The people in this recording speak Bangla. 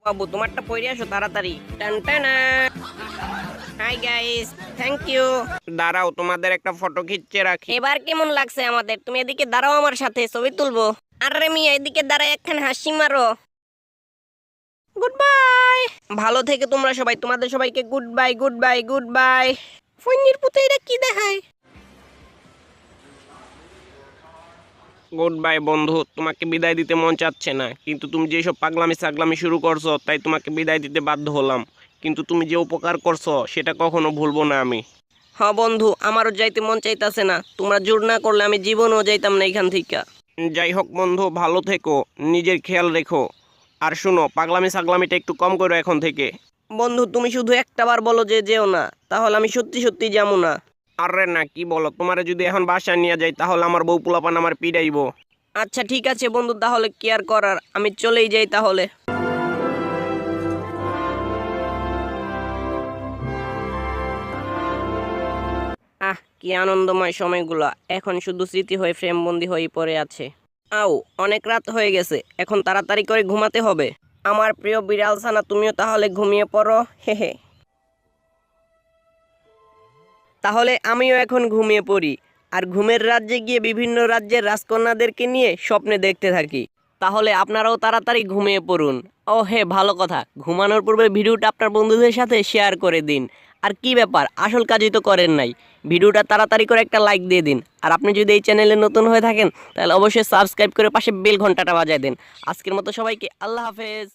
বাবু তোমারটা পড়ে আসো তাড়াতাড়ি। টান টানা। Hi guys, thank you. দাঁড়াও, তোমাদের একটা ফটো খিচ্ছে রাখি। এবার কেমন লাগছে আমাদের? তুমি এদিকে দাঁড়াও, আমার সাথে ছবি তুলবো। আরে মিয়া, এদিকে দাঁড়ায় একখান হাসি মারো। Good bye. ভালো থেকে তোমরা সবাই, তোমাদের সবাইকে good bye, good bye, good bye. ফোনের পুতে এটা কি দেখায়? গুড বাই বন্ধু, তোমাকে বিদায় দিতে মন চাচ্ছে না, কিন্তু তুমি যেসব পাগলামি সাগলামি শুরু করছো তাই তোমাকে বিদায় দিতে বাধ্য হলাম। কিন্তু তুমি যে উপকার করছো সেটা কখনো ভুলবো না আমি। হ্যাঁ বন্ধু, আমারও যাইতে মন চাইতাছে না, তোমরা জোর না করলে আমি জীবনও যাইতাম না এখান থেকে। যাই হোক বন্ধু, ভালো থেকো, নিজের খেয়াল রেখো। আর শুনো, পাগলামি সাগলামিটা একটু কম করো এখন থেকে। বন্ধু তুমি শুধু একটা বার বলো যে যেও না, তাহলে আমি সত্যি সত্যি যাবো না। আরে না, কি বলো, তোমারে যদি এখন বাসায় নিয়ে যাই তাহলে আমার বউ পোলাপান আমার পিড়াইবো। আচ্ছা ঠিক আছে বন্ধু, তাহলে কি আর করার, আমি চলেই যাই তাহলে। কি আনন্দময় সময়গুলো এখন শুধু স্মৃতি হয়ে ফ্রেমবন্দি হয়ে পড়ে আছে। আও, অনেক রাত হয়ে গেছে, এখন তাড়াতাড়ি করে ঘুমাতে হবে। আমার প্রিয় বিড়াল ছানা, তুমিও তাহলে ঘুমিয়ে পড়ো। হে হে। তাহলে আমিও এখন ঘুমিয়ে পড়ি, আর ঘুমের রাজ্যে গিয়ে বিভিন্ন রাজ্যের রাজকন্যাদেরকে নিয়ে স্বপ্নে দেখতে থাকি। তাহলে আপনারাও তাড়াতাড়ি ঘুমিয়ে পড়ুন। ও হে, ভালো কথা, ঘুমানোর পূর্বে ভিডিওটা আপনার বন্ধুদের সাথে শেয়ার করে দিন। আর কি ব্যাপার, আসল কাজই তো করেন নাই, ভিডিওটা তাড়াতাড়ি করে একটা লাইক দিয়ে দিন। আর আপনি যদি এই চ্যানেলে নতুন হয়ে থাকেন তাহলে অবশ্যই সাবস্ক্রাইব করে পাশে বেল ঘন্টাটা বাজায় দিন। আজকের মতো সবাইকে আল্লাহ হাফেজ।